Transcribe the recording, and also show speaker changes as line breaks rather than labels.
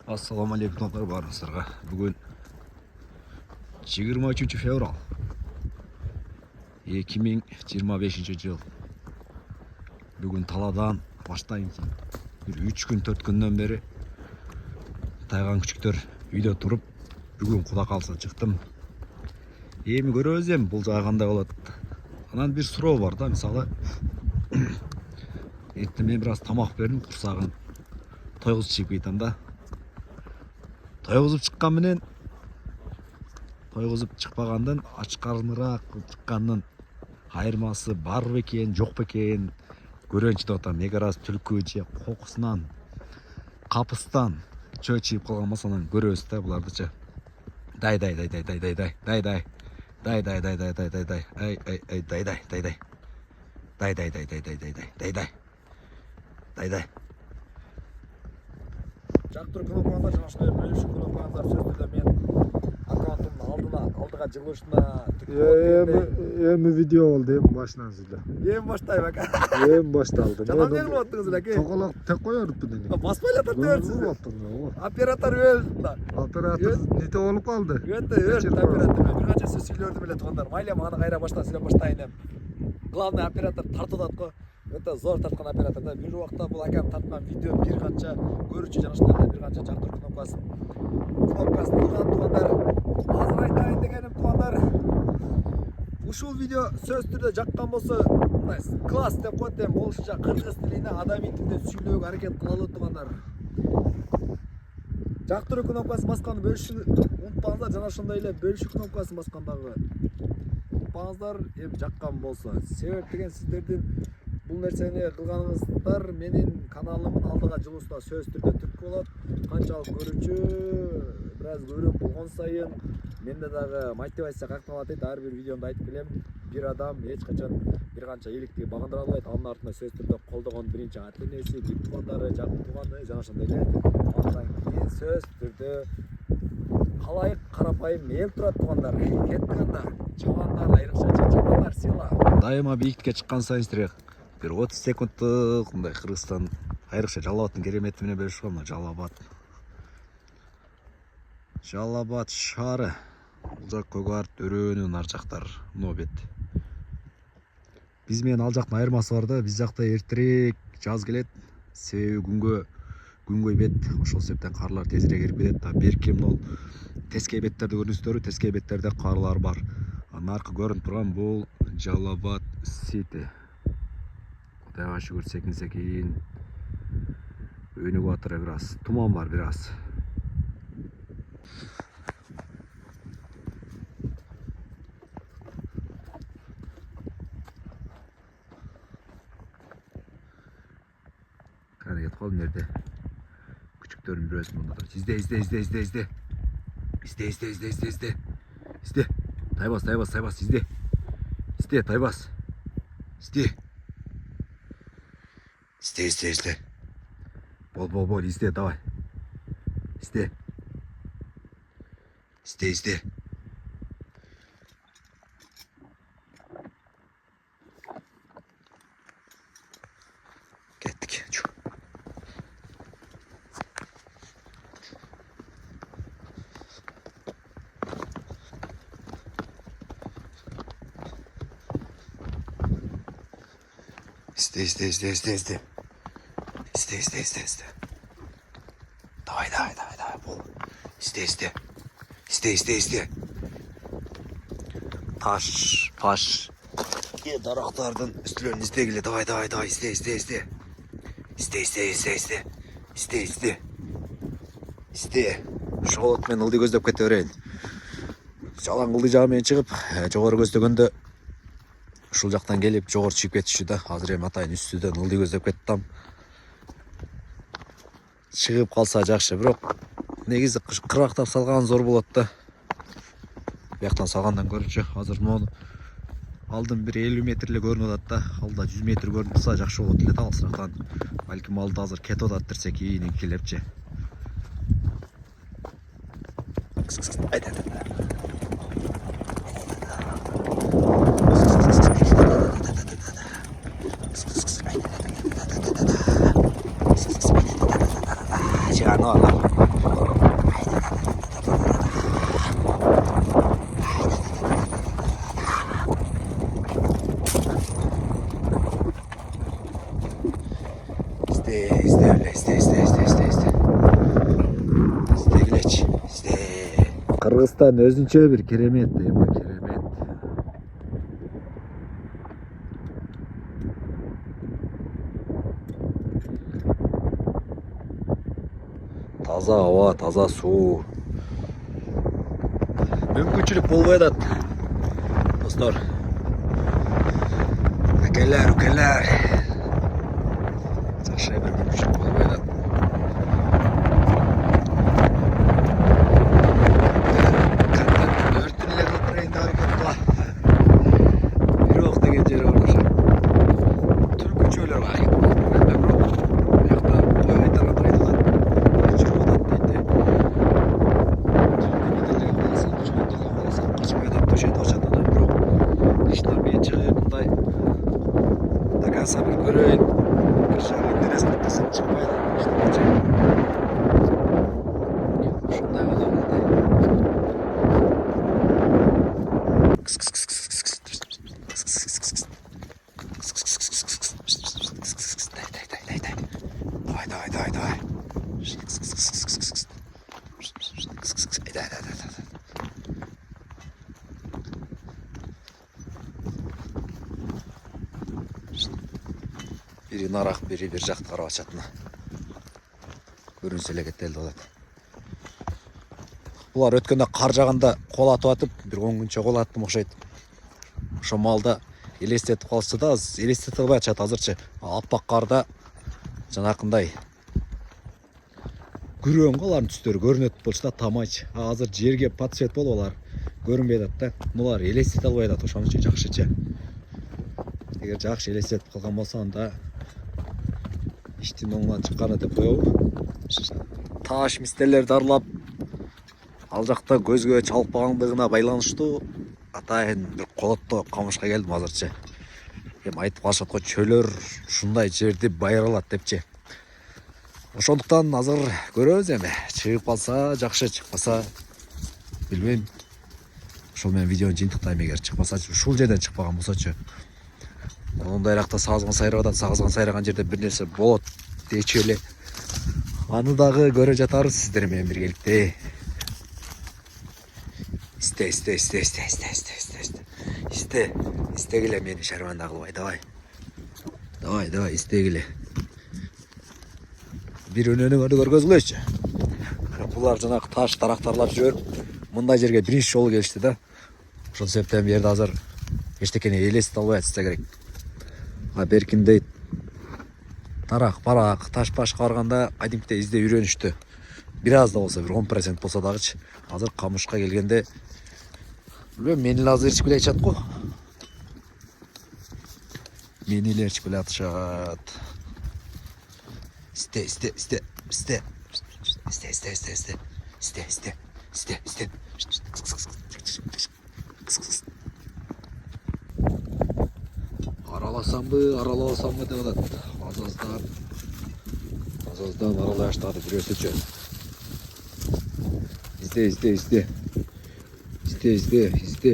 Assalamualaikum barыңыздарга. Бүгін 23 февраль 2025 жыл. Бүгін таладан баштайын. Bir 3 күн 4 күндөн бері тайган күчүктөр үйдө туруп, бүгүн куда калса чыктым. Эми көрөбүз эми бул жагы кандай болот. Анан бир суроо бар да, мисалы эртең мен бир аз тамак бердим, курсагым тойгузуп чыгып кетем да. Тойгузуп чыккан менен тойгузуп чыкпагандан ач карыныраак чыккандын айырмасы бар бекен, жок бекен көрөйүнчү деп атам. Эгер аз түлкү же кокусунан, капыстан чөй чыгып калган болсо анан көрөбүз да булардычы. Дай. Ай Жактыр кнопкалар жана ушундай бөлүшүп кнопкалар сөздөрдө мен аккаунтумдун алдыга жылышына
эми видео болду, эми башынан сүйлө.
Эми баштайм ака.
Эми башталды.
Жана эмне кылып аттыңыз аке?
Токолок тек коёрдуппун эми.
Баспай эле турдуңуз. Оператор өлдү.
Оператор нете болуп калды.
Өтө оператор. Бир канча сөз сүйлөрдүм эле туугандар. Майла маны кайра баштан сүйлөп баштайын деп. Главный оператор тартып атат го. Өтө зор тарткан оператор да. Бир убакта бул акам тарткан видео бир канча көрүүчү жана ошондой бир канча жактыр кнопкасын кылган туугандар. Азыр айтайын дегеним туугандар. Ушул видео сөз түрдө жаккан болсо, класс деп коет эми болушунча кыргыз тилинде адами тилде сүйлөөгө аракет кылалы туугандар. Жактыруу кнопкасын басканды бөлүшүп унутпаңыздар, жана ошондой эле бөлүшүү кнопкасын баскандагы унутпаңыздар, эми жаккан болсо. Себеп деген сиздердин бул нерсени кылганыңыздар менин каналымдын алдыга жылуусуна сөз түрдө түрткү болот. Канчалык көрүүчү бир аз көрүп болгон сайын менде дагы мотивация какталат дейт. Ар бир видеомду айтып келем. Бир адам эч качан бир канча ийгиликти багындыра албайт. Анын артында сөз түрдө колдогон биринчи ата-энеси, биз туугандары, жакын тууганы жана ошондой эле андан кийин сөз түрдө калайык карапайым эл турат туугандар. Кеттик анда. Чабандар айрыкча чабандар сыйла. Дайыма бийиктикке чыккан сайын сиздерге бир 30 секундтук мындай Кыргызстан айрыкча Жалал-Абадтын керемети менен бөлүшүп алам. Жалал-Абад шаары. Бул жак Көкарт, Өрөөнүн ар жактар, мына бет. Биз менен ал жактын айырмасы бар да, биз жакта эртерээк жаз келет. Себеби күнгөй бет, ошол себептен карлар тезирээк эрип кетет да. Берки мына тескей беттерди көрүңүздөрбү? Тескей беттерде карлар бар. Анын аркы көрүнүп турган бул Жалал-Абад Сити. Кудайга шүгүр секин өнүгүп атыр бир аз. Туман бар бир аз. Кана кетип калдым жерде. Күчүктөрдүн бирөөсү мында. Изде. Тайбас. Изде, тайбас. Изде. Бол, изде, давай. Изде. Кеттик. Изде. Давай, бол. Изде. Таш. Дарактардын үстүлөрүн издегиле. Давай. Изде. Ошол болот, мен ылдый көздөп кете берейин. Жалаң ылдый жагы менен чыгып, жогору көздөгөндө ушул жактан келип жогору чыгып кетишчү да. Азыр эми атайын үстүдөн ылдый көздөп кеттим. Чыгып калса жакшы, бирок негизи кырактап салган зор болот да. Бияктан салгандан көрүчү. Азыр мону алдым бир 50 метр эле көрүнүп атат да. Алда 100 метр көрүнүп турса жакшы болот эле да алысырактан. Балким алда азыр кетип атат десе кийинкилепчи. Jangan Kırgızistan özünçө bir керемет эми керемет. Таза аба, таза суу. Мүмкүнчүлүк болбой атат. Достор. Укелер. Жакшы бир мүмкүнчүлүк болбой атат. Sabır görün. Kışarın neresi kısıp çıkmayın. Şundan olur. Давай. Biri narak, biri bir жакты карап атышат. Көрүнсө эле кетелди болот. Булар өткөндө кар жаганда кол атып атып, бир 10 күнчө кол аттым окшойт. Ошо малда элестетип калышты да, элестете албай атышат азырчы. Аппак карда жанакындай күрөң алардын түстөрү көрүнөт болчу да, тамайчы. Азыр жерге подсвет болуп алар көрүнбөй атат да. Булар элестете албай атат, ошон үчүн жакшычы. Эгер жакшы элестетип калган болсо анда иштин оңунан чыкканы деп коебу. Таш мистелерди аралап, ал жакта көзгө чалпагандыгына байланыштуу атайын бир колотто камышка келдим азырчы. Эми айтып калышат го, чөлөр ушундай жерди байыралат депчи. Ошондуктан азыр көрөбүз эми. Чыгып калса жакшы, чыкпаса билбейм. Ошол менен видеону жыйынтыктайм, эгер чыкпаса, ушул жерден чыкпаган болсочу. Ондайракта сагызган сайрап атат, сагызган сайраган жерде бир нерсе болот дечү эле. Аны дагы көрө жатарбыз сиздер менен биргеликте. Истегиле мени шарманда кылбай, давай. Давай, истегиле. Бир өнөнүңөрдү көргөзгүлөчү. Булар жанагы таш тарактарлап жүрүп, мындай жерге биринчи жолу келишти да. Ошол себептен бу жерде азыр эчтекени элестете албай атышса керек. Беркиндей тарак-парак, таш-башка барганда кадимкидей изде үйрөнүштү. Бир аз да болсо, бир 10% болсо дагычы. Азыр камышка келгенде билбейм, мени азыр ичип эле атышат го. Мени эле ичип эле атышат. Араласамбы деп атат. Азаздан аралай баштады бирөөсүчү. Изде.